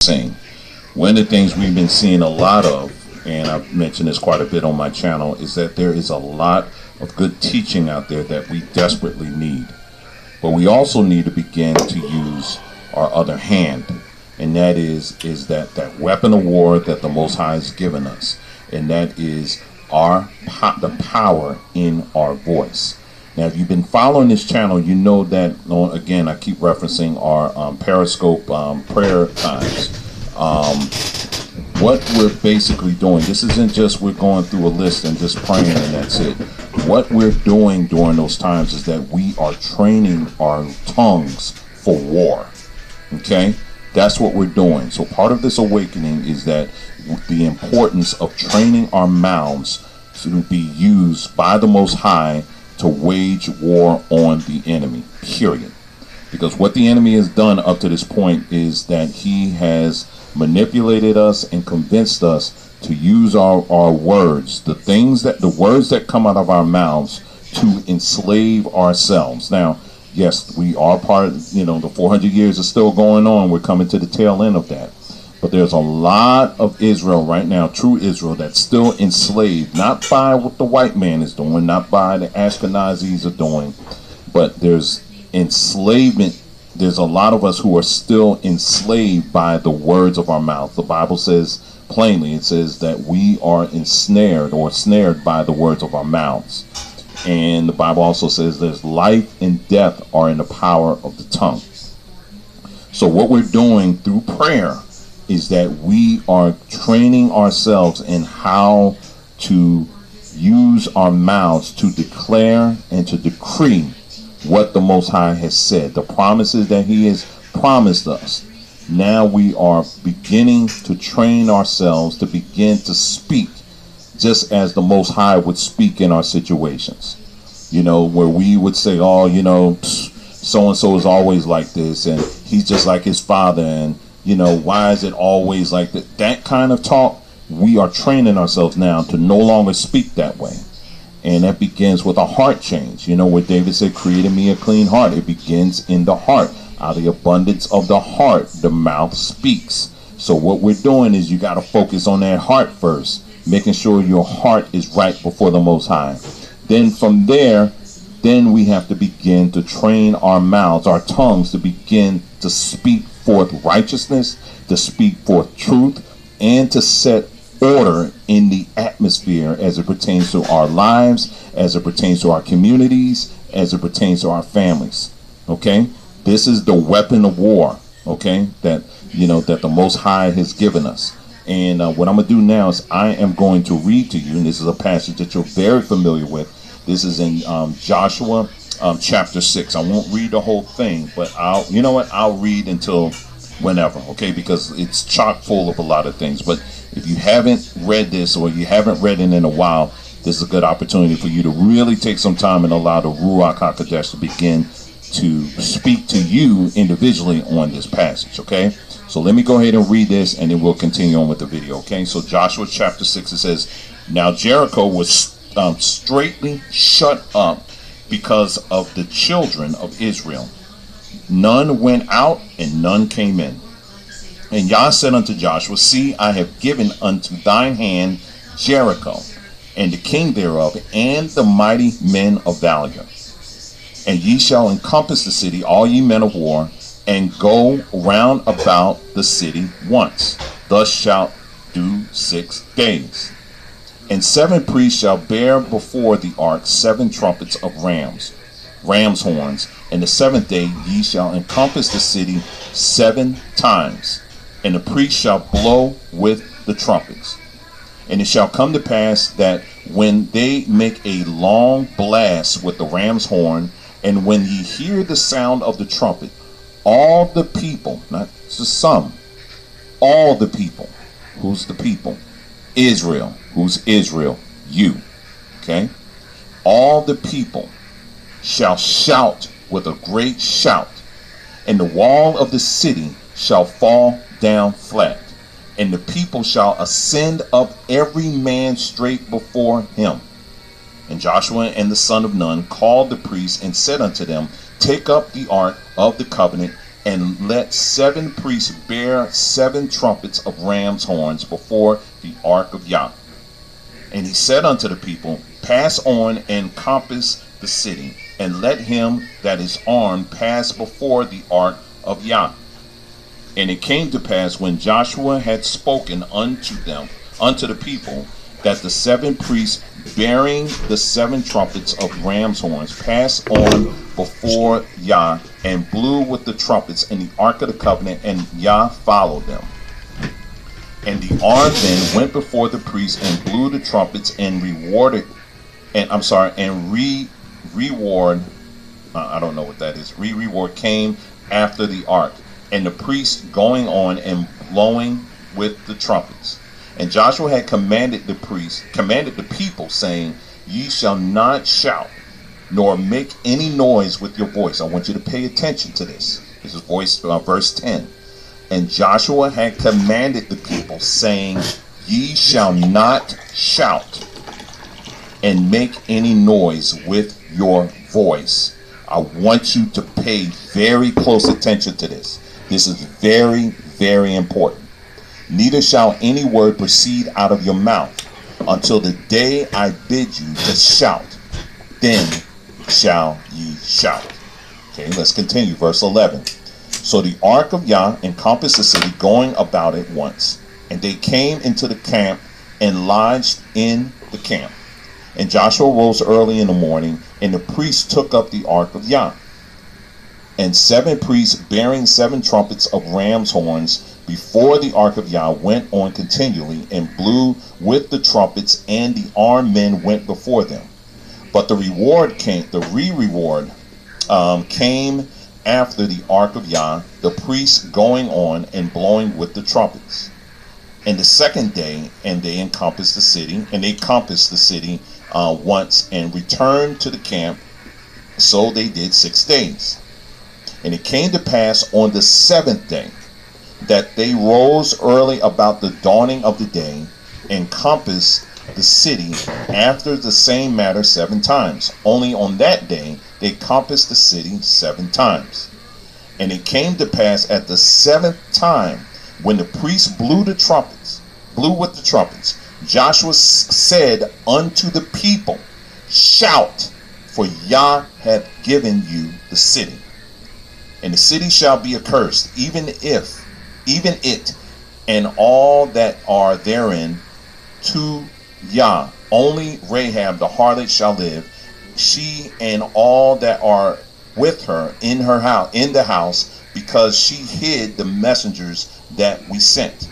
saying. One of the things we've been seeing a lot of, and I've mentioned this quite a bit on my channel, is that there is a lot of good teaching out there that we desperately need. But we also need to begin to use our other hand, and that is that weapon of war that the Most High has given us, and that is the power in our voice. Now, if you've been following this channel, you know that, again, I keep referencing our Periscope prayer times. What we're basically doing, this isn't just we're going through a list and just praying and that's it. What we're doing during those times is that we are training our tongues for war. Okay? That's what we're doing. So part of this awakening is that the importance of training our mouths to be used by the Most High to wage war on the enemy, period. Because what the enemy has done up to this point is that he has manipulated us and convinced us to use our words, the words that come out of our mouths, to enslave ourselves. Now, yes, we are part, the 400 years is still going on. We're coming to the tail end of that. But there's a lot of Israel right now, true Israel, that's still enslaved, not by what the white man is doing, not by the Ashkenazis are doing, but there's enslavement. There's a lot of us who are still enslaved by the words of our mouth. The Bible says plainly, it says that we are ensnared or snared by the words of our mouths. And the Bible also says there's life and death are in the power of the tongue. So what we're doing through prayer is that we are training ourselves in how to use our mouths to declare and to decree what the Most High has said, the promises that he has promised us. Now we are beginning to train ourselves to begin to speak just as the Most High would speak in our situations. Where we would say, so-and-so is always like this, and he's just like his father, and why is it always like that? That kind of talk, we are training ourselves now to no longer speak that way. And that begins with a heart change. Where David said, create in me a clean heart. It begins in the heart. Out of the abundance of the heart, the mouth speaks. So what we're doing is you got to focus on that heart first, making sure your heart is right before the Most High. Then from there, we have to begin to train our mouths, our tongues, to begin to speak forth righteousness, to speak forth truth, and to set order in the atmosphere as it pertains to our lives, as it pertains to our communities, as it pertains to our families. Okay? This is the weapon of war, okay, that the Most High has given us. And what I'm going to do now is I am going to read to you, and this is a passage that you're very familiar with. This is in Joshua chapter 6. I won't read the whole thing, but I'll read until whenever, okay, because it's chock full of a lot of things. But if you haven't read this, or you haven't read it in a while, this is a good opportunity for you to really take some time and allow the Ruach HaKodesh to begin to speak to you individually on this passage, okay? So let me go ahead and read this, and then we'll continue on with the video, okay? So Joshua chapter 6, it says, Now Jericho was straightly shut up because of the children of Israel. None went out, and none came in. And Yah said unto Joshua, See, I have given unto thine hand Jericho, and the king thereof, and the mighty men of valor. And ye shall encompass the city, all ye men of war, and go round about the city once. Thus shalt do 6 days. And 7 priests shall bear before the ark 7 trumpets of ram's horns. And the 7th day ye shall encompass the city 7 times. And the priests shall blow with the trumpets. And it shall come to pass that when they make a long blast with the ram's horn, and when ye hear the sound of the trumpet, all the people, not just some, all the people, who's the people? Israel. Who's Israel? You. Okay? All the people shall shout with a great shout, and the wall of the city shall fall down flat, and the people shall ascend up every man straight before him. And Joshua and the son of Nun called the priests and said unto them, Take up the ark of the covenant and let 7 priests bear 7 trumpets of ram's horns before the ark of Yah. And he said unto the people, pass on and compass the city, and let him that is armed pass before the ark of Yah. And it came to pass, when Joshua had spoken unto the people, that the 7 priests bearing the 7 trumpets of ram's horns passed on before Yah, and blew with the trumpets in the ark of the covenant, and Yah followed them. And the armed men went before the priests and blew the trumpets and reward. I don't know what that is. Reward came after the ark, and the priests going on and blowing with the trumpets. And Joshua had commanded the people, saying, ye shall not shout, nor make any noise with your voice. I want you to pay attention to this. This is verse 10. And Joshua had commanded the people, saying, ye shall not shout and make any noise with your voice. I want you to pay very close attention to this. This is very, very important. Neither shall any word proceed out of your mouth until the day I bid you to shout. Then shall ye shout. Okay, let's continue. Verse 11. So the ark of Yah encompassed the city, going about it once. And they came into the camp and lodged in the camp. And Joshua rose early in the morning, and the priests took up the ark of Yah. And 7 priests bearing 7 trumpets of ram's horns before the ark of Yah went on continually, and blew with the trumpets, and the armed men went before them. But the re-reward came after the ark of Yah, the priests going on and blowing with the trumpets. And the second day, and they compassed the city once, and returned to the camp. So they did 6 days. And it came to pass on the 7th day, that they rose early about the dawning of the day, and compassed the city after the same manner 7 times. Only on that day they compassed the city 7 times. And it came to pass at the 7th time, when the priests blew with the trumpets, Joshua said unto the people, shout, for Yah hath given you the city. And the city shall be accursed, even it, and all that are therein, to Yah. Only Rahab the harlot shall live, she and all that are with her in the house, because she hid the messengers that we sent.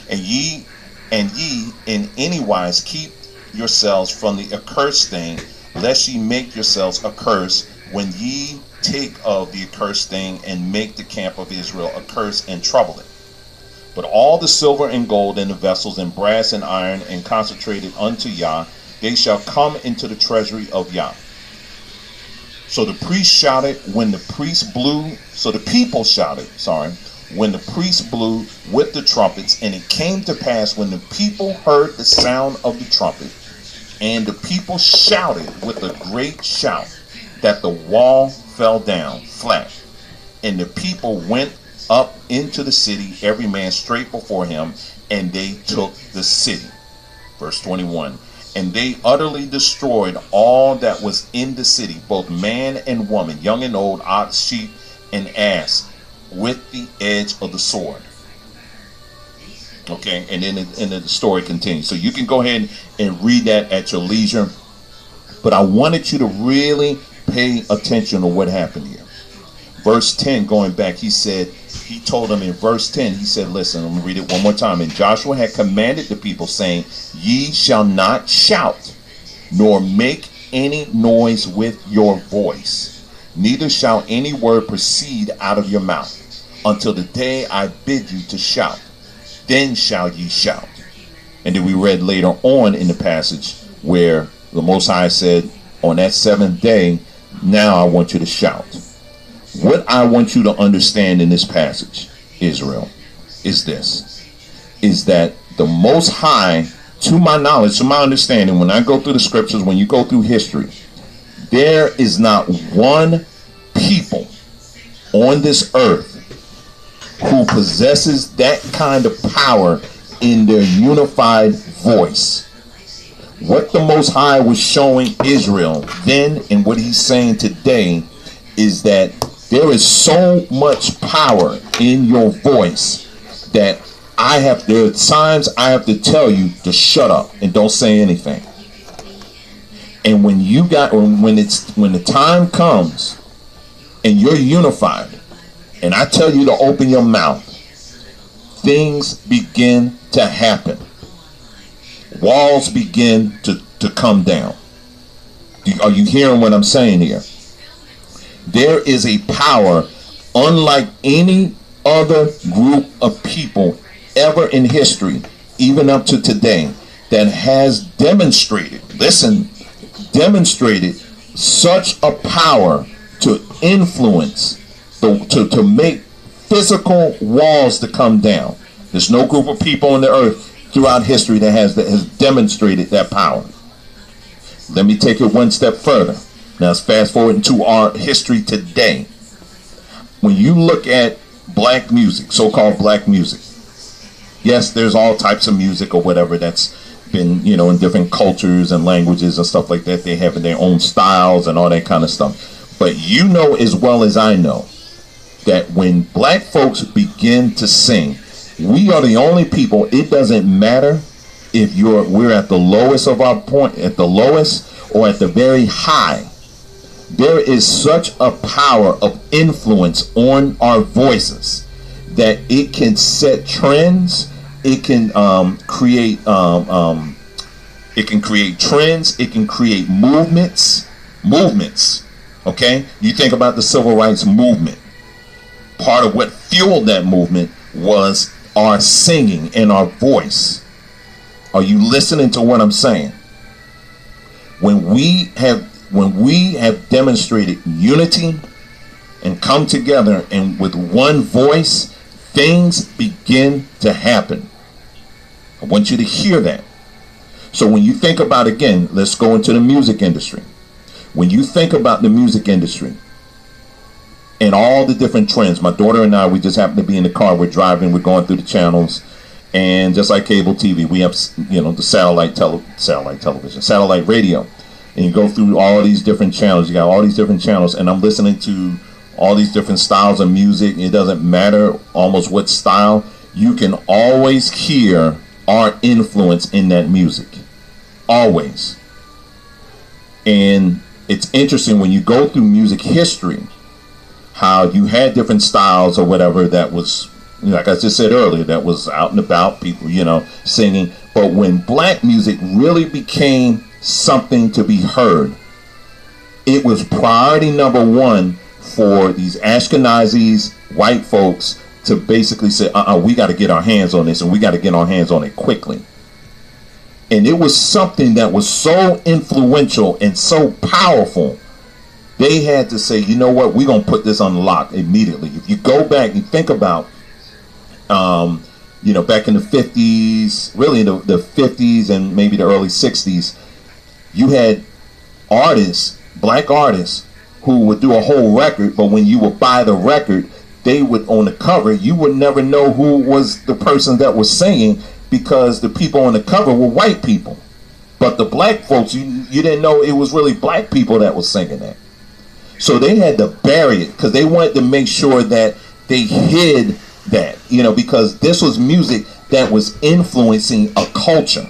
And ye in any wise keep yourselves from the accursed thing, lest ye make yourselves accursed when ye take of the accursed thing, and make the camp of Israel accursed and trouble it. But all the silver and gold and the vessels and brass and iron and consecrated unto Yah, they shall come into the treasury of Yah. So the priest shouted when the priest blew. So the people shouted, when the priest blew with the trumpets. And it came to pass, when the people heard the sound of the trumpet, and the people shouted with a great shout, that the wall fell down flat. And the people went up into the city, every man straight before him, and they took the city. Verse 21. And they utterly destroyed all that was in the city, both man and woman, young and old, ox, sheep, and ass, with the edge of the sword. Okay, and then the story continues. So you can go ahead and read that at your leisure. But I wanted you to really pay attention to what happened here. Verse 10, going back, he told them in verse 10, he said, listen, let me read it one more time. And Joshua had commanded the people, saying, ye shall not shout, nor make any noise with your voice, neither shall any word proceed out of your mouth, until the day I bid you to shout. Then shall ye shout. And then we read later on in the passage where the Most High said, on that 7th day, now I want you to shout. What I want you to understand in this passage, Israel, is that the Most High, to my knowledge, to my understanding, when I go through the scriptures, when you go through history, there is not one people on this earth who possesses that kind of power in their unified voice. What the Most High was showing Israel then and what he's saying today is that there is so much power in your voice that there are times I have to tell you to shut up and don't say anything. And when the time comes and you're unified and I tell you to open your mouth, things begin to happen. Walls begin to come down. Are you hearing what I'm saying here? There is a power unlike any other group of people ever in history, even up to today, that has demonstrated such a power to influence, to make physical walls to come down. There's no group of people on the earth throughout history that has demonstrated that power. Let me take it one step further. Now let's fast forward into our history today. When you look at black music, so-called black music, yes, there's all types of music or whatever that's been, in different cultures and languages and stuff like that. They have their own styles and all that kind of stuff. But you know as well as I know that when black folks begin to sing, we are the only people. It doesn't matter if we're at the lowest of our point, at the lowest or at the very high. There is such a power of influence on our voices that it can set trends. It can create trends. It can create movements. Okay, you think about the civil rights movement. Part of what fueled that movement was our singing and our voice. Are you listening to what I'm saying? When we have demonstrated unity and come together and with one voice, things begin to happen. I want you to hear that. So when you think about, again, let's go into the music industry. When you think about the music industry and all the different trends, my daughter and I, we just happen to be in the car, we're driving, we're going through the channels, and just like cable TV, we have, the satellite radio, and you go through all these different channels. You got all these different channels, and I'm listening to all these different styles of music. It doesn't matter almost what style. You can always hear our influence in that music, always. And it's interesting when you go through music history, how you had different styles or whatever that was, like I just said earlier, that was out and about, people, singing. But when black music really became something to be heard, it was priority number one for these Ashkenazis, white folks, to basically say, we got to get our hands on this, and we got to get our hands on it quickly. And it was something that was so influential and so powerful, they had to say, you know what, we're going to put this on lock immediately. If you go back and think about, back in the 50s, really the 50s and maybe the early 60s, you had artists, black artists, who would do a whole record, but when you would buy the record, they would, on the cover, you would never know who was the person that was singing, because the people on the cover were white people. But the black folks, you didn't know it was really black people that was singing that. So they had to bury it, because they wanted to make sure that they hid that, because this was music that was influencing a culture.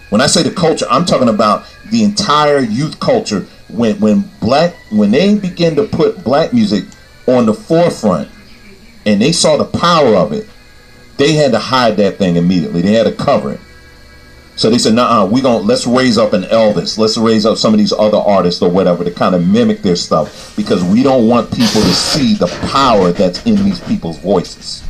When I say the culture, I'm talking about the entire youth culture. When they began to put black music on the forefront and they saw the power of it, they had to hide that thing immediately. They had to cover it. So they said, let's raise up an Elvis. Let's raise up some of these other artists or whatever to kind of mimic their stuff, because we don't want people to see the power that's in these people's voices.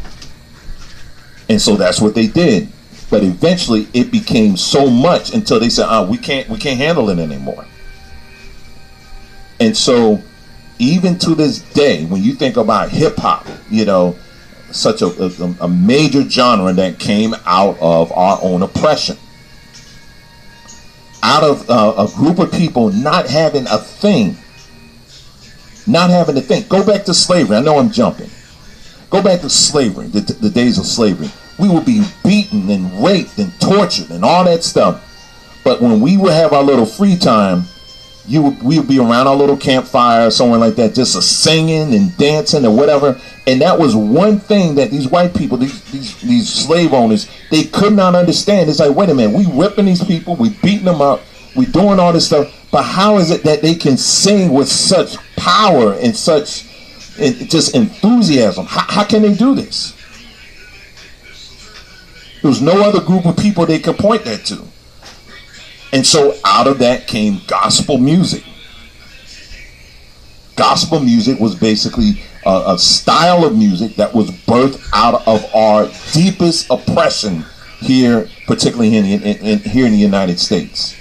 And so that's what they did. But eventually it became so much until they said, we can't handle it anymore. And so even to this day, when you think about hip hop, such a major genre that came out of our own oppression, out of a group of people not having a thing. Go back to slavery. I know I'm jumping. Go back to slavery, the days of slavery. We would be beaten and raped and tortured and all that stuff. But when we would have our little free time, we would be around our little campfire or somewhere like that, just singing and dancing and whatever. And that was one thing that these white people, these slave owners, they could not understand. It's like, wait a minute, we ripping these people, we beating them up, we doing all this stuff. But how is it that they can sing with such power and such just enthusiasm? How can they do this? There was no other group of people they could point that to. And so out of that came gospel music. Gospel music was basically a style of music that was birthed out of our deepest oppression here, particularly here in the United States.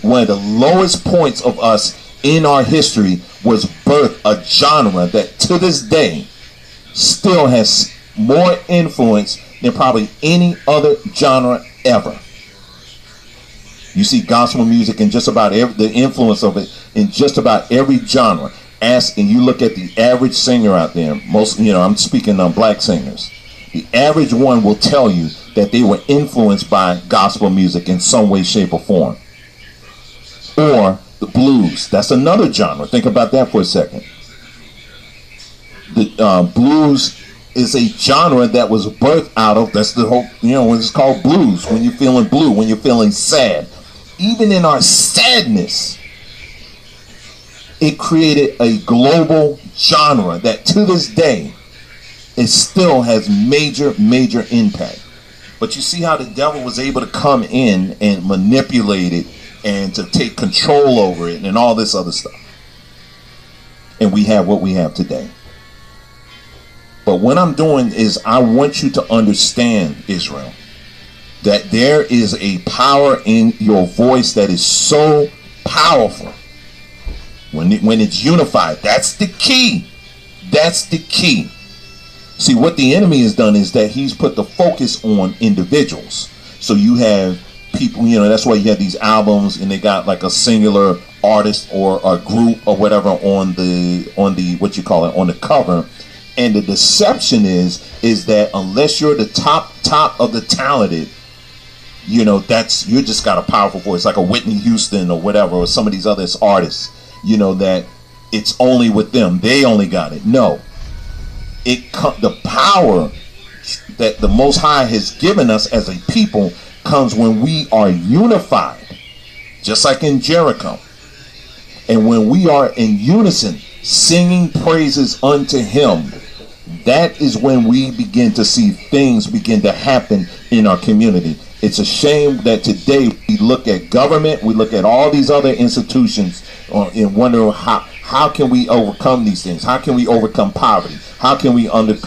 One of the lowest points of us in our history was birthed a genre that to this day still has more influence than probably any other genre ever. You see gospel music in just about the influence of it in just about every genre. And you look at the average singer out there, I'm speaking on black singers. The average one will tell you that they were influenced by gospel music in some way, shape, or form. Or the blues. That's another genre. Think about that for a second. The blues is a genre that was birthed out of, that's the whole, it's called blues. When you're feeling blue, when you're feeling sad. Even in our sadness, it created a global genre that to this day, it still has major, major impact. But you see how the devil was able to come in and manipulate it and to take control over it and all this other stuff. And we have what we have today. But what I'm doing is I want you to understand, Israel, that there is a power in your voice that is so powerful. When it's unified, that's the key. That's the key. See, what the enemy has done is that he's put the focus on individuals. So you have people, that's why you have these albums and they got like a singular artist or a group or whatever on the what you call it, on the cover. And the deception is that unless you're the top of the talented, you just got a powerful voice, like a Whitney Houston or whatever, or some of these other artists, that it's only with them. They only got it. No. The power that the Most High has given us as a people comes when we are unified, just like in Jericho. And when we are in unison, singing praises unto Him, that is when we begin to see things begin to happen in our community. It's a shame that today we look at government, we look at all these other institutions and wonder how can we overcome these things? How can we overcome poverty? How can we overcome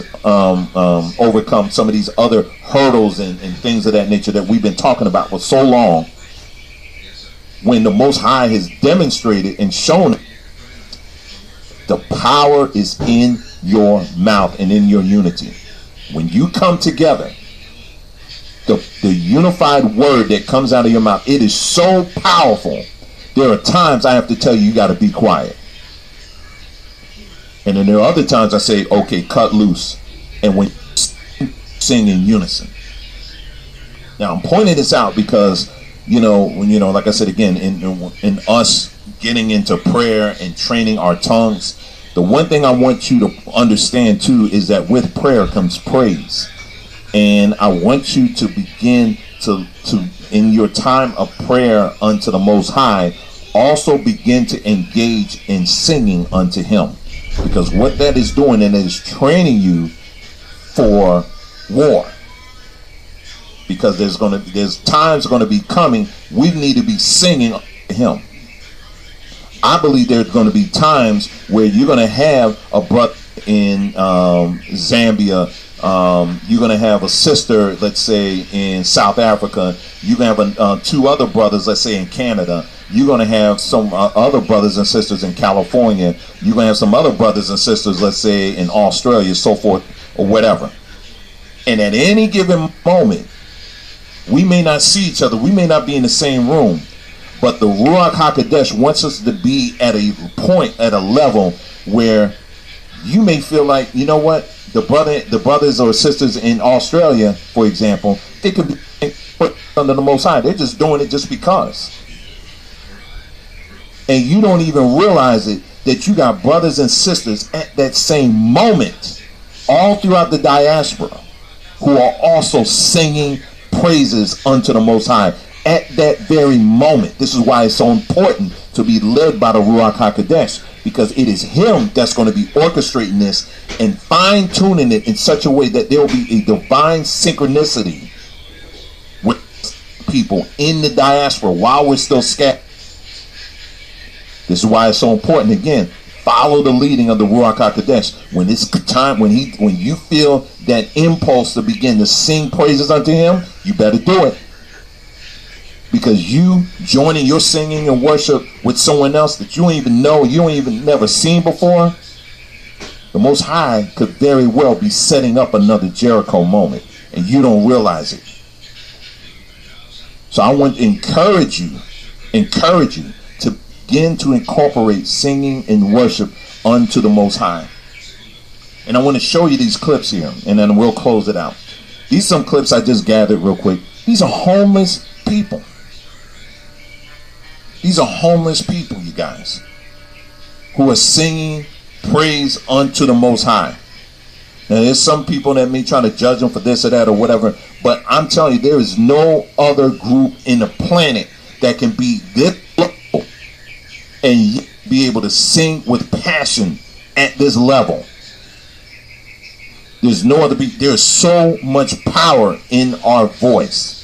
some of these other hurdles and things of that nature that we've been talking about for so long, when the Most High has demonstrated and shown the power is in your mouth and in your unity. When you come together, the unified word that comes out of your mouth, it is so powerful. There are times I have to tell you, you got to be quiet. And then there are other times I say, okay, cut loose. And when sing in unison. Now I'm pointing this out because, like I said again, in us getting into prayer and training our tongues, the one thing I want you to understand too is that with prayer comes praise. And I want you to begin to in your time of prayer unto the Most High, also begin to engage in singing unto Him. Because what that is doing, and it is training you for war. Because there's times going to be coming, we need to be singing to Him. I believe there's going to be times where you're going to have a brother in Zambia. You're going to have a sister, let's say, in South Africa. You're going to have two other brothers, let's say, in Canada. You're going to have some other brothers and sisters in California. You're going to have some other brothers and sisters, let's say, in Australia, so forth, or whatever. And at any given moment, we may not see each other. We may not be in the same room. But the Ruach HaKodesh wants us to be at a point, at a level where You may feel like, you know what, the brothers or sisters in Australia, for example, they could be put under the Most High. They're just doing it just because. And you don't even realize it, that you got brothers and sisters at that same moment all throughout the diaspora who are also singing praises unto the Most High at that very moment. This is why it's so important to be led by the Ruach HaKodesh, because it is him that's going to be orchestrating this and fine-tuning it in such a way that there will be a divine synchronicity with people in the diaspora while we're still scattered. This is why it's so important. Again, follow the leading of the Ruach HaKodesh. When it's time, when you feel that impulse to begin to sing praises unto him, you better do it. Because you joining your singing and worship with someone else that you don't even know, you don't even never seen before, the Most High could very well be setting up another Jericho moment, and you don't realize it. So I want to encourage you to begin to incorporate singing and worship unto the Most High. And I want to show you these clips here, and then we'll close it out. These are some clips I just gathered real quick. These are homeless people. These are homeless people, you guys, who are singing praise unto the Most High. Now, there's some people that may try to judge them for this or that or whatever, but I'm telling you, there is no other group in the planet that can be this level and be able to sing with passion at this level. There's no other. There's so much power in our voice.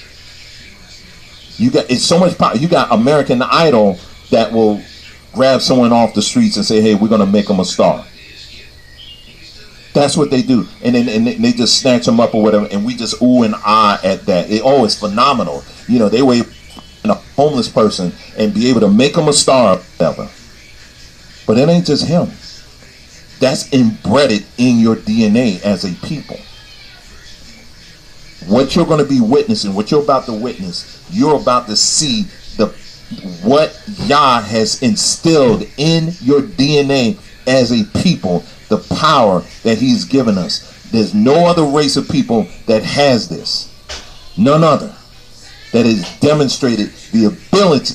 It's so much power. You got American Idol that will grab someone off the streets and say, "Hey, we're gonna make them a star." That's what they do, and then they just snatch them up or whatever, and we just ooh and ah at that. It's phenomenal. You know, they wait a homeless person and be able to make them a star or whatever. But it ain't just him. That's embedded in your DNA as a people. What you're going to be witnessing, what you're about to witness, you're about to see what Yah has instilled in your DNA as a people, the power that he's given us. There's no other race of people that has this. None other. That has demonstrated the ability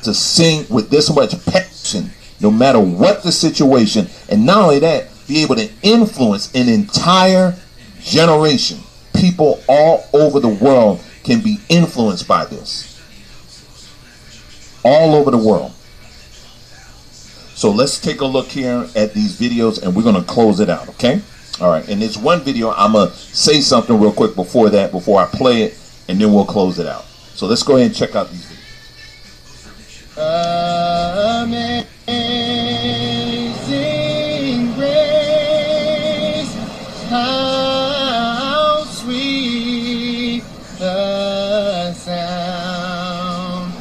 to sing with this much passion, no matter what the situation. And not only that, be able to influence an entire generation. People all over the world can be influenced by this. All over the world. So let's take a look here at these videos and we're going to close it out, okay? All right, and there's one video, I'm going to say something real quick before I play it, and then we'll close it out. So let's go ahead and check out these videos. Amazing grace, how sweet the sound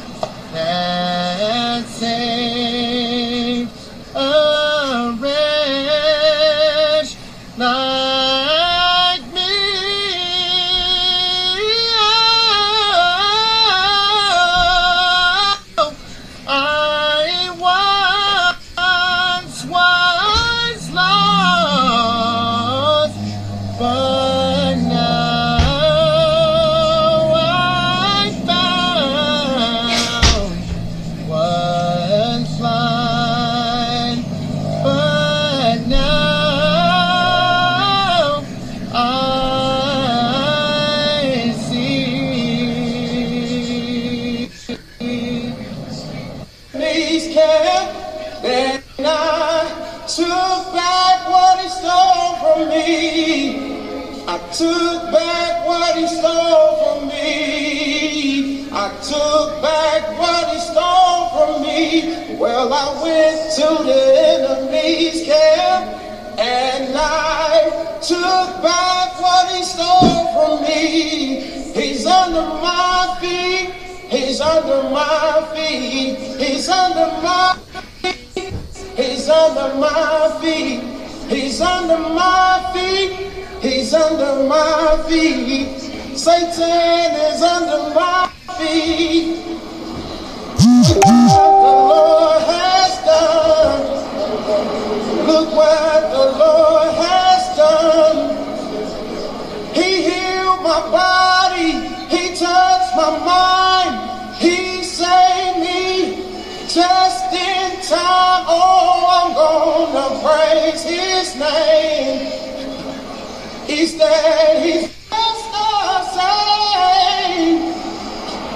that saved a wretch like me. I once was lost, but now I found. Was blind, but now I see. Knees kept, then I took back what he stole from me. I took back what he stole from me. I took back what he stole from me. Well, I went to the enemy's camp and I took back what he stole from me. He's under my feet. He's under my feet. He's under my feet. He's under my feet. He's under my feet. He's under my feet. Satan is under my feet. Look what the Lord has done. Look what the Lord my body, he touched my mind, he saved me just in time. Oh, I'm gonna praise his name. He's there, he's just the same.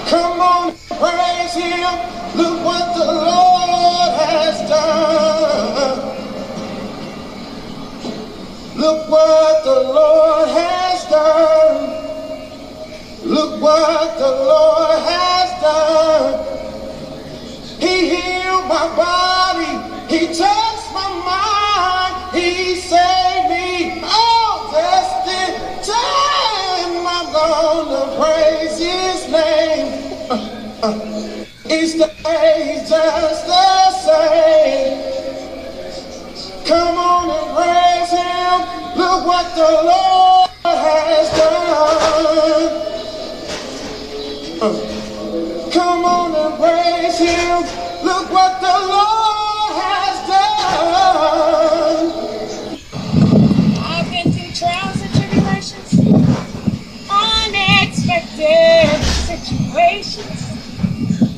Come on, praise him. Look what the Lord has done. Look what the Lord has done. Look what the Lord has done. He healed my body. He touched my mind. He saved me. Oh, just in time. I'm gonna praise his name. He's just the same. Come on and praise him. Look what the Lord has done. Come on and praise him. Look what the Lord has done. I've been through trials and tribulations, unexpected situations,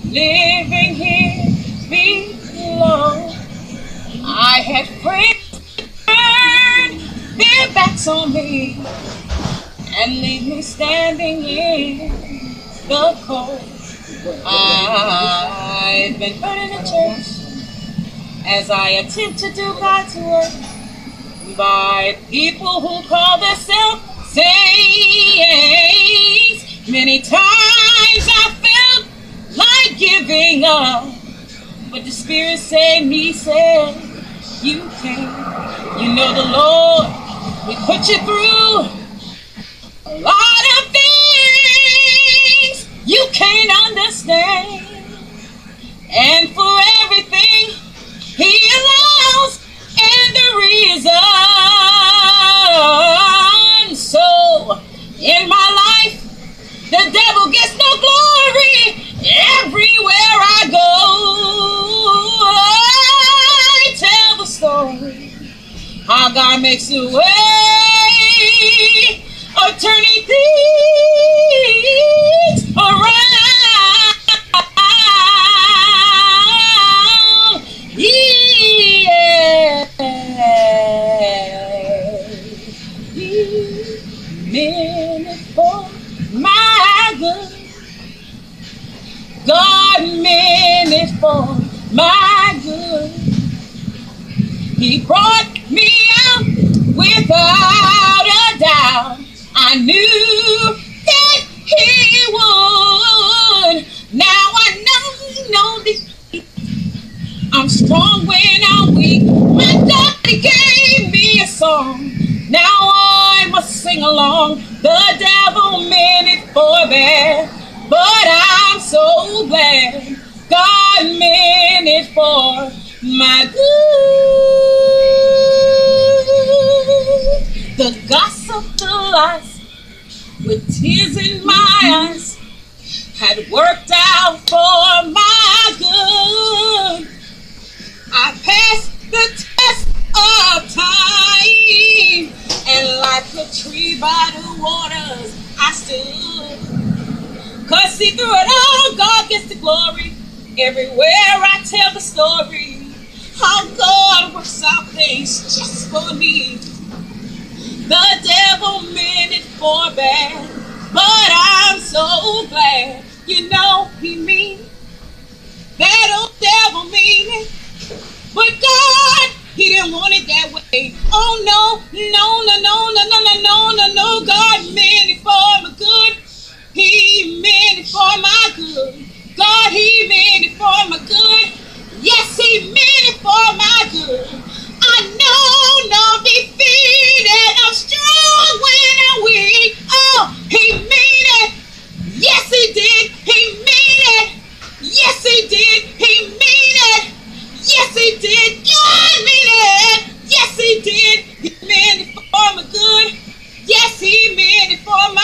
living here below. I had friends turn their backs on me and leave me standing in the cold. I've been burning the church as I attempt to do God's work by people who call themselves saints. Many times I felt like giving up, but the Spirit saved me, said, you can't. You know the Lord will put you through a lot of things you can't understand. And for everything he allows and the reason. So in my life, the devil gets no glory. Everywhere I go, I tell the story how God makes a way of turning things around. Yeah. He meant it for my good. God meant it for my good. He brought me out without a doubt. I knew that he would. Now I know defeat. I'm strong when I'm weak. My daddy gave me a song. Now I must sing along. The devil meant it for bad, but I'm so glad God meant it for my good. The gossip, the lies, with tears in my eyes, had worked out for my good. I passed the test of time, and like a tree by the waters, I stood. 'Cause see, through it all, God gets the glory. Everywhere I tell the story, how God works out things just for me. The devil meant it for bad, but I'm so glad. You know he mean it. That old devil mean it. But God, he didn't want it that way. Oh no, no, no, no, no, no, no, no, no, no. God meant it for my good. He meant it for my good. God, he meant it for my good. Yes, he meant it for my good. I know no defeated. I'm strong when I'm weak. Oh, he meant it. Yes, he did. He meant it. Yes, he did. He meant it. Yes, he did. God meant it. Yes, he did. He meant it for my good. Yes, he meant it for my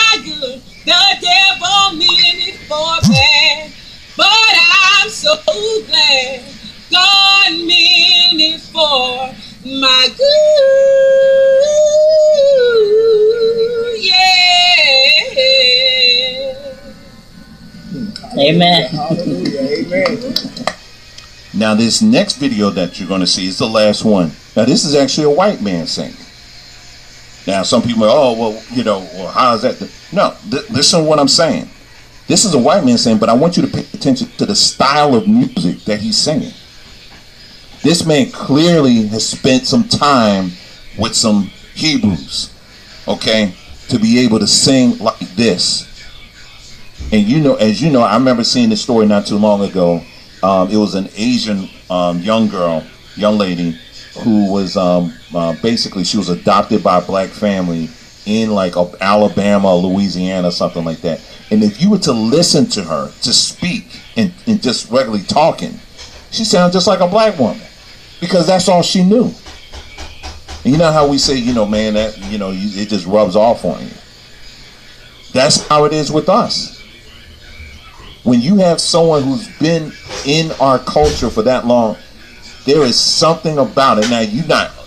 Amen. Now, this next video that you're going to see is the last one. Now, this is actually a white man singing. Now, some people are, oh, well, you know, well, how is that? No, listen to what I'm saying. This is a white man saying, but I want you to pay attention to the style of music that he's singing. This man clearly has spent some time with some Hebrews, okay, to be able to sing like this. And you know, as you know, I remember seeing this story not too long ago. It was an Asian young lady, who was basically, she was adopted by a black family in like Alabama, Louisiana, something like that. And if you were to listen to her to speak and just regularly talking, she sounded just like a black woman, because that's all she knew. And you know how we say, you know, man, that, you know, it just rubs off on you. That's how it is with us. When you have someone who's been in our culture for that long, there is something about it. Now,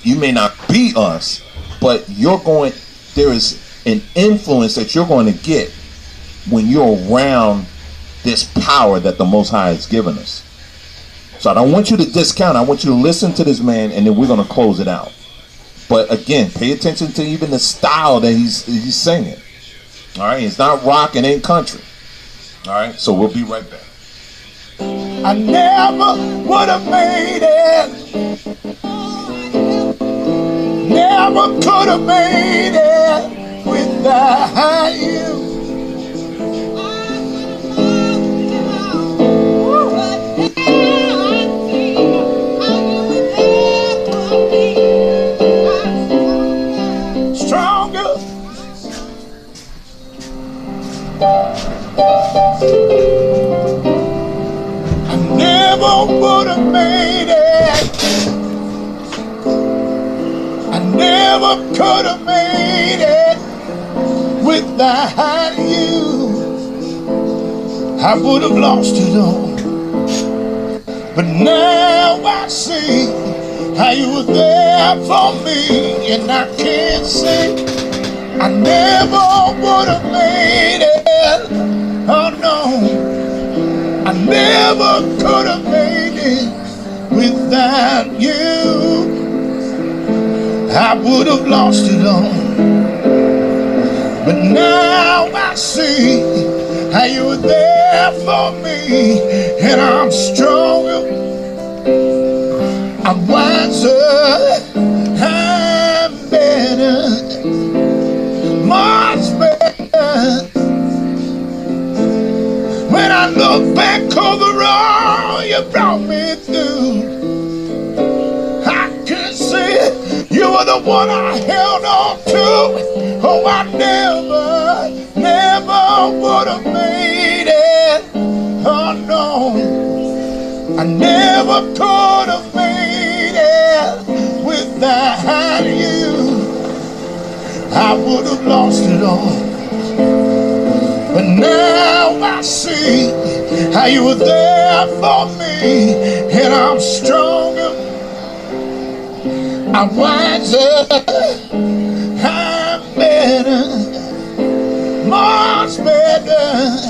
you may not be us, but there is an influence that you're going to get when you're around this power that the Most High has given us. So I don't want you to discount. I want you to listen to this man, and then we're going to close it out. But again, pay attention to even the style that he's singing. All right, it's not rock, it ain't country. All right, so we'll be right back. I never would have made it. Never could have made it without you. Stronger. I never would have made it. I never could have made it without you. I would have lost it all. But now I see how you were there for me, and I can't say I never would have made it. Oh no, I never could have made it without you. I would have lost it all. But now I see how you were there for me, and I'm stronger, I'm wiser, I'm better, much better. When I look back over all you brought me through, I can see you were the one I held on to. Oh, I never would have made it. Oh no, I never could have made it without you. I would have lost it all. But now I see how you were there for me, and I'm stronger, I'm wiser, I'm better, much better.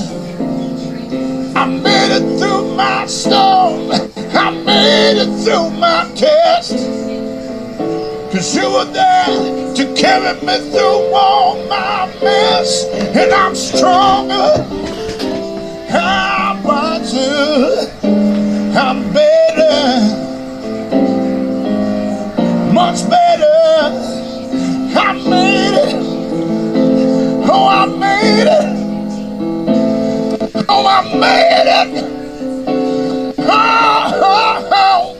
I made it through my storm, I made it through my test, 'cause you were there to carry me through all my mess. And I'm stronger, I'm wiser, I'm better, much better. I made it, oh I made it, oh I made it. Oh,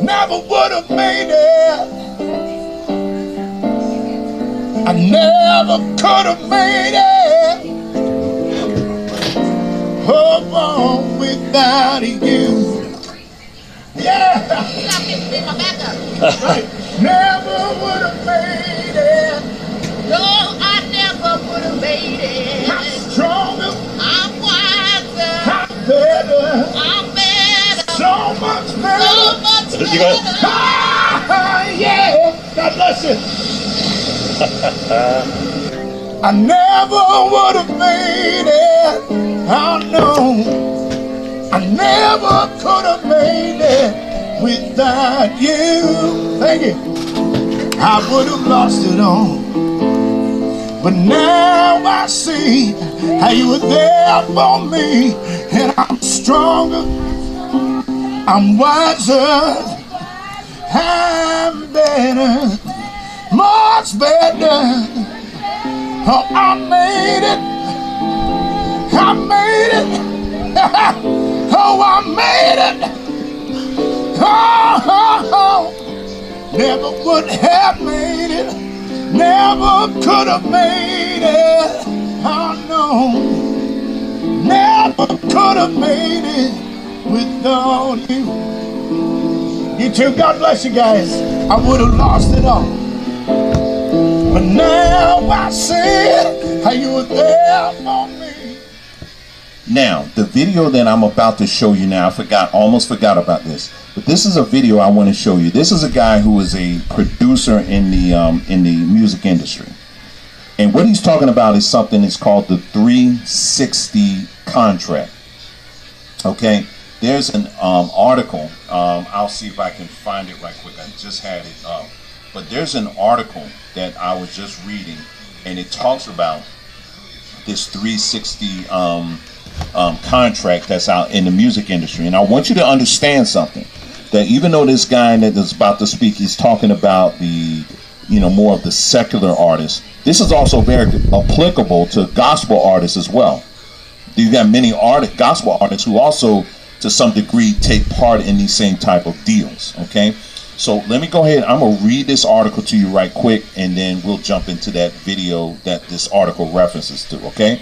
never would have made it. I never could have made it. Oh, without you. Yeah. Right. Never would have made it. No, I never would have made it. I'm stronger. I'm wiser. I'm better. I'm better. So much better. So much better. You got Yeah. God bless you. I never would have made it. I know I never could have made it without you. Thank you. I would have lost it all. But now I see how you were there for me. And I'm stronger, I'm wiser, I'm better, much better. Oh, I made it, I made it. Oh, I made it. Oh. Never would have made it, never could have made it. I know, never could have made it without you. You too, God bless you guys. I would have lost it all. But now I see how you were there for me. Now, the video that I'm about to show you now, almost forgot about this. But this is a video I want to show you. This is a guy who is a producer in the music industry. And what he's talking about is something that's called the 360 contract. Okay, there's an article. I'll see if I can find it right quick. I just had it up. But there's an article that I was just reading, and it talks about this 360 contract that's out in the music industry. And I want you to understand something, that even though this guy that is about to speak is talking about the, more of the secular artists, this is also very applicable to gospel artists as well. You've got many gospel artists who also, to some degree, take part in these same type of deals. Okay, so let me go ahead. I'm gonna read this article to you right quick, and then we'll jump into that video that this article references to. Okay.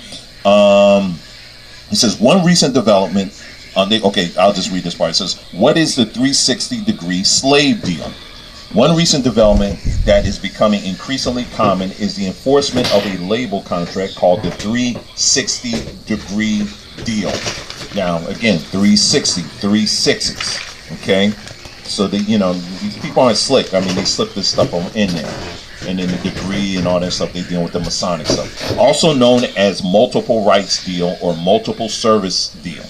It says, one recent development, okay, I'll just read this part. It says, what is the 360-degree slave deal? One recent development that is becoming increasingly common is the enforcement of a label contract called the 360-degree deal. Now, again, 360, 360s, okay? So, these people aren't slick. I mean, they slip this stuff in there. And then the degree and all that stuff, they deal with the Masonic stuff. Also known as multiple rights deal or multiple service deal.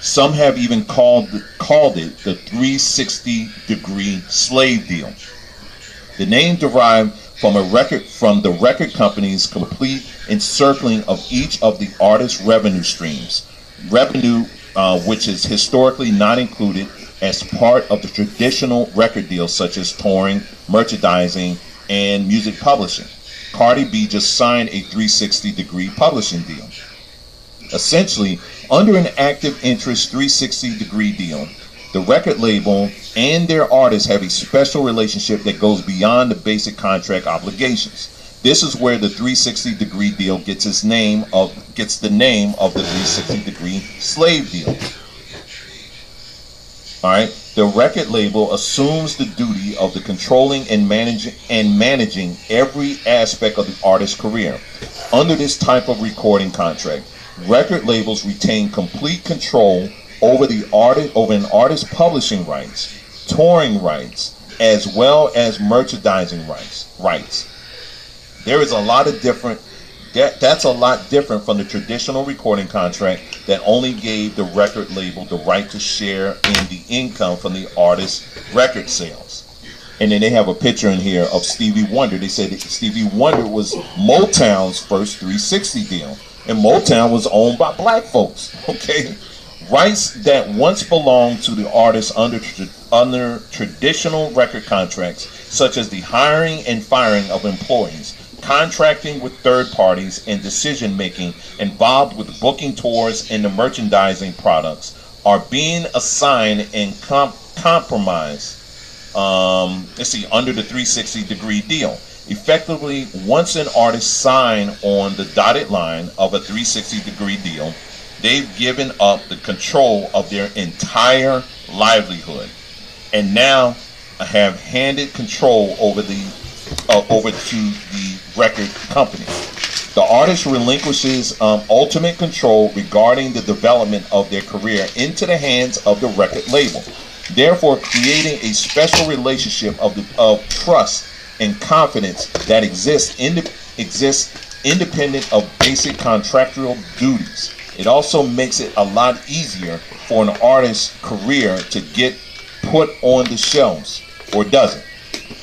Some have even called it the 360-degree slave deal. The name derived from the record company's complete encircling of each of the artist's revenue streams. Revenue which is historically not included as part of the traditional record deals such as touring, merchandising, and music publishing. Cardi B just signed a 360-degree publishing deal. Essentially, under an active interest 360-degree deal, the record label and their artists have a special relationship that goes beyond the basic contract obligations. This is where the 360-degree deal gets the name of the 360-degree slave deal. All right. The record label assumes the duty of the controlling and managing every aspect of the artist's career. Under this type of recording contract, record labels retain complete control over an artist's publishing rights, touring rights, as well as merchandising rights. There is a lot of different. That's a lot different from the traditional recording contract that only gave the record label the right to share in the income from the artist's record sales. And then they have a picture in here of Stevie Wonder. They said that Stevie Wonder was Motown's first 360 deal, and Motown was owned by black folks. Okay, rights that once belonged to the artist under traditional record contracts, such as the hiring and firing of employees, contracting with third parties, and decision making involved with booking tours and the merchandising products, are being assigned and compromised under the 360-degree deal. Effectively, once an artist signs on the dotted line of a 360-degree deal, they've given up the control of their entire livelihood, and now have handed control over to the record company. The artist relinquishes ultimate control regarding the development of their career into the hands of the record label, therefore creating a special relationship of trust and confidence that exists independent of basic contractual duties. It also makes it a lot easier for an artist's career to get put on the shelves, or does it?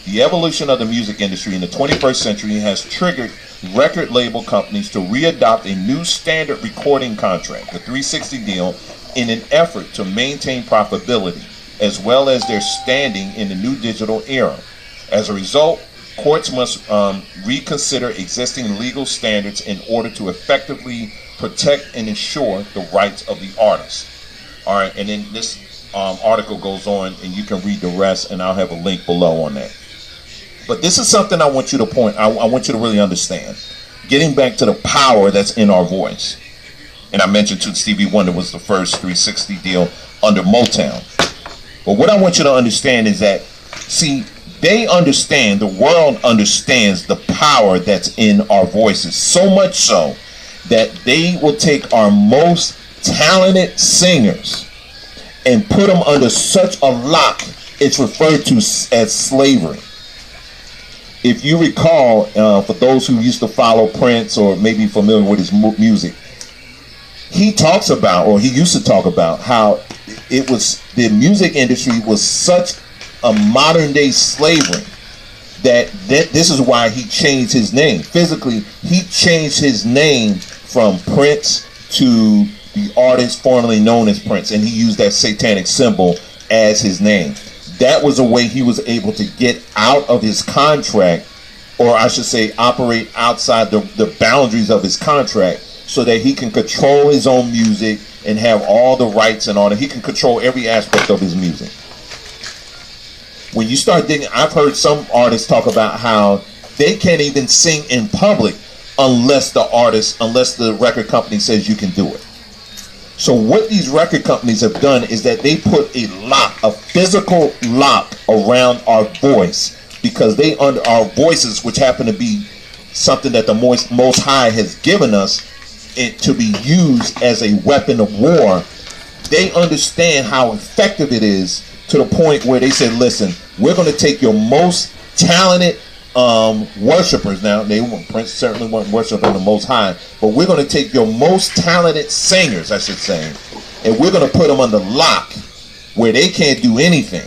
The evolution of the music industry in the 21st century has triggered record label companies to readopt a new standard recording contract, the 360 deal, in an effort to maintain profitability, as well as their standing in the new digital era. As a result, courts must reconsider existing legal standards in order to effectively protect and ensure the rights of the artist. All right, and then this article goes on, and you can read the rest, and I'll have a link below on that. But this is something I want you to I want you to really understand. Getting back to the power that's in our voice. And I mentioned too, Stevie Wonder was the first 360 deal under Motown. But what I want you to understand is that, see, they understand, the world understands the power that's in our voices. So much so that they will take our most talented singers and put them under such a lock, it's referred to as slavery. If you recall, for those who used to follow Prince or maybe familiar with his music, he talks about, or he used to talk about, how it was, the music industry was such a modern day slavery that this is why he changed his name. Physically, he changed his name from Prince to the artist formerly known as Prince, and he used that satanic symbol as his name. That was a way he was able to get out of his contract, or I should say operate outside the boundaries of his contract, so that he can control his own music and have all the rights and all that. He can control every aspect of his music. When you start digging, I've heard some artists talk about how they can't even sing in public unless the record company says you can do it. So what these record companies have done is that they put a lock, a physical lock around our voice, because they under our voices, which happen to be something that the Most High has given us it to be used as a weapon of war. They understand how effective it is, to the point where they said, listen, we're going to take your most talented worshipers. Now, Prince certainly wasn't worshiping the Most High, but we're going to take your most talented singers, I should say, and we're going to put them under lock where they can't do anything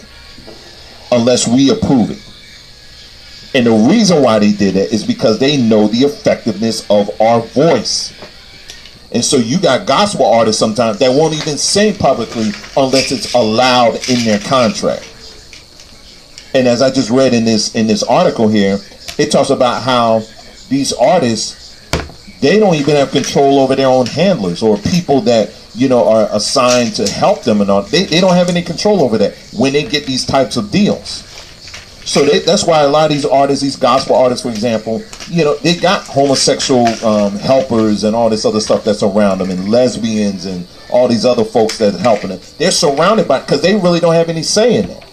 unless we approve it. And the reason why they did that is because they know the effectiveness of our voice. And so you got gospel artists sometimes that won't even sing publicly unless it's allowed in their contract. And as I just read in this article here, it talks about how these artists, they don't even have control over their own handlers or people that, are assigned to help them and all. They don't have any control over that when they get these types of deals. So that's why a lot of these artists, these gospel artists, for example, they got homosexual helpers and all this other stuff that's around them, and lesbians and all these other folks that are helping them. They're surrounded by, because they really don't have any say in that,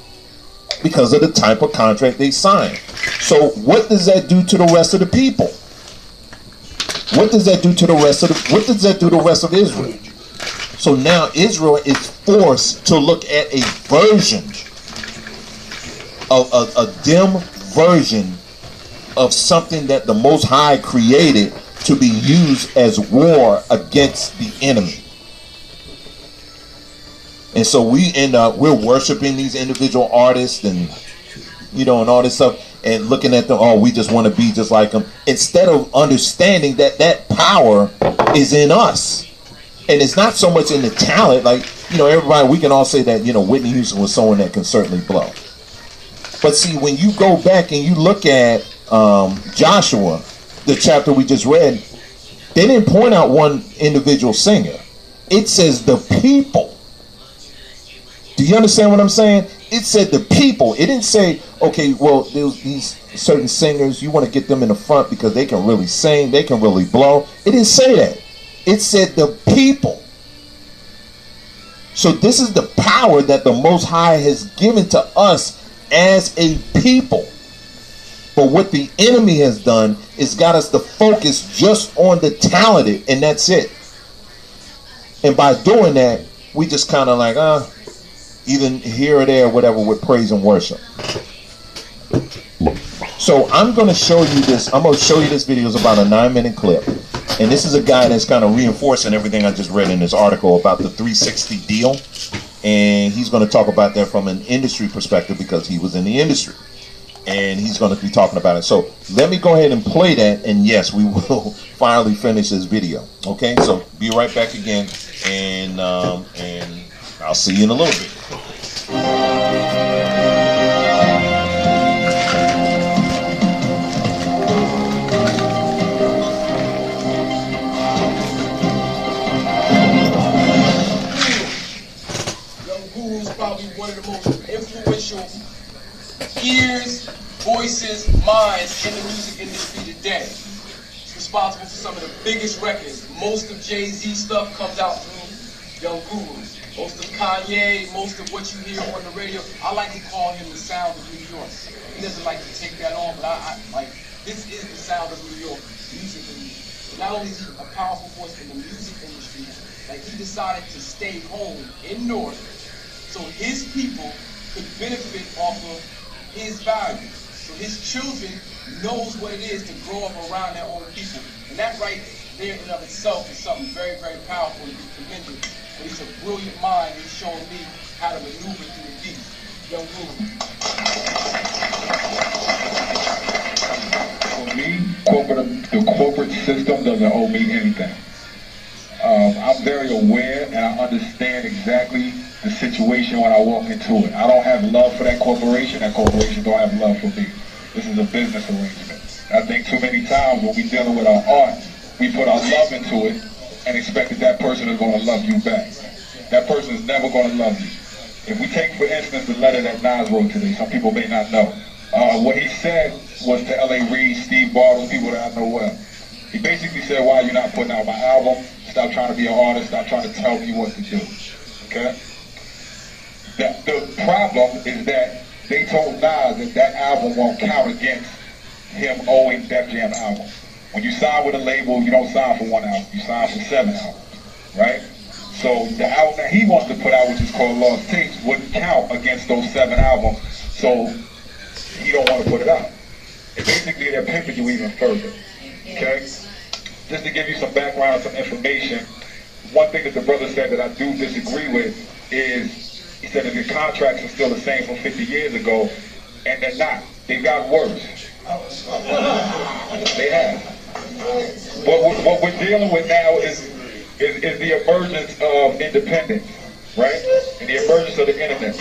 because of the type of contract they sign. So what does that do to the rest of the people? What does that do to the rest of the rest of Israel? So now Israel is forced to look at a version, a dim version of something that the Most High created to be used as war against the enemy. And so we end up, we're worshiping these individual artists and, and all this stuff, and looking at them, oh, we just want to be just like them, instead of understanding that that power is in us. And it's not so much in the talent, like, everybody, we can all say that, Whitney Houston was someone that can certainly blow. But see, when you go back and you look at Joshua, the chapter we just read, they didn't point out one individual singer. It says the people. Do you understand what I'm saying? It said the people. It didn't say, okay, well, there's these certain singers, you want to get them in the front because they can really sing, they can really blow. It didn't say that. It said the people. So this is the power that the Most High has given to us as a people. But what the enemy has done is got us to focus just on the talented, and that's it. And by doing that, we just kind of like, either here or there, whatever, with praise and worship. So I'm going to show you this. I'm going to show you this video. It's about a 9-minute clip. And this is a guy that's kind of reinforcing everything I just read in this article about the 360 deal. And he's going to talk about that from an industry perspective because he was in the industry. And he's going to be talking about it. So let me go ahead and play that. And yes, we will finally finish this video. Okay, so be right back again. And I'll see you in a little bit. Probably one of the most influential ears, voices, minds in the music industry today. Responsible for some of the biggest records. Most of Jay-Z stuff comes out through Young Guru. Most of Kanye, most of what you hear on the radio, I like to call him the sound of New York. He doesn't like to take that on, but I like, this is the sound of New York musically. Not only is he a powerful force in the music industry, like he decided to stay home in North so his people could benefit off of his values. So his children knows what it is to grow up around their own people. And that right there in and of itself is something very, very powerful to be commended. But he's a brilliant mind. He's showing me how to maneuver through the beat. Young Guru. For me, the corporate system doesn't owe me anything. I'm very aware and I understand exactly the situation when I walk into it. I don't have love for that corporation don't have love for me. This is a business arrangement. I think too many times when we're dealing with our art, we put our love into it and expect that person is going to love you back. That person is never going to love you. If we take, for instance, the letter that Nas wrote today, some people may not know. What he said was to L.A. Reid, Steve Bartle, people that I know well. He basically said, why are you not putting out my album? Stop trying to be an artist. Stop trying to tell me what to do. Okay? The problem is that they told Nas that album won't count against him owing Def Jam album. When you sign with a label, you don't sign for one album. You sign for 7 albums. Right? So the album that he wants to put out, which is called Lost Tapes, wouldn't count against those 7 albums. So he don't want to put it out. And basically they're pimping you even further. Okay? Just to give you some background, some information, one thing that the brother said that I do disagree with is, he said that the contracts are still the same from 50 years ago, and they're not. They've gotten worse. They have. What we're dealing with now is the emergence of independence, right? And the emergence of the internet.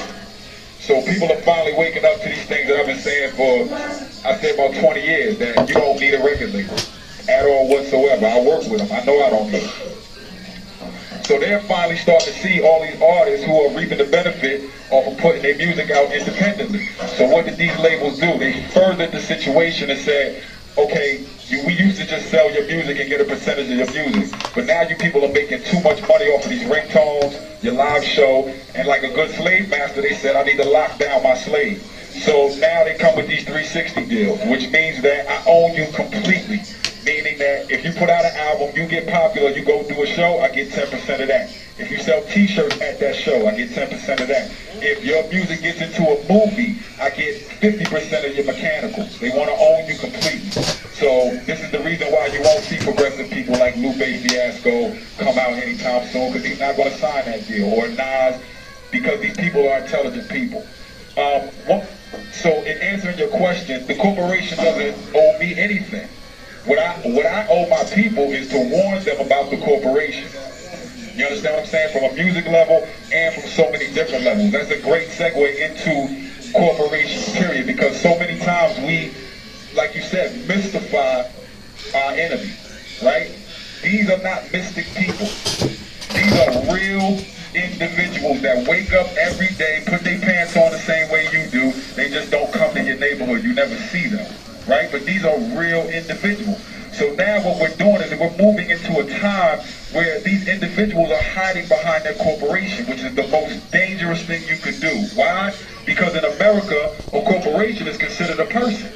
So people are finally waking up to these things that I've been saying for, I say about 20 years, that you don't need a record label at all whatsoever. I work with them. I know I don't need it. So they're finally starting to see all these artists who are reaping the benefit off of putting their music out independently. So what did these labels do? They furthered the situation and said, okay, we used to just sell your music and get a percentage of your music, but now you people are making too much money off of these ringtones, your live show, and like a good slave master, they said, I need to lock down my slave. So now they come with these 360 deals, which means that I own you completely. Meaning that if you put out an album, you get popular, you go do a show, I get 10% of that. If you sell t-shirts at that show, I get 10% of that. If your music gets into a movie, I get 50% of your mechanicals. They want to own you completely. So this is the reason why you won't see progressive people like Lupe Fiasco come out anytime soon, because he's not going to sign that deal. Or Nas, because these people are intelligent people. So in answering your question, the corporation doesn't owe me anything. What I owe my people is to warn them about the corporation. You understand what I'm saying? From a music level and from so many different levels. That's a great segue into corporations, period, because so many times we, like you said, mystify our enemy, right? These are not mystic people. These are real individuals that wake up every day, put their pants on the same way you do. They just don't come to your neighborhood. You never see them. Right? But these are real individuals. So now what we're doing is that we're moving into a time where these individuals are hiding behind their corporation, which is the most dangerous thing you could do. Why? Because in America, a corporation is considered a person.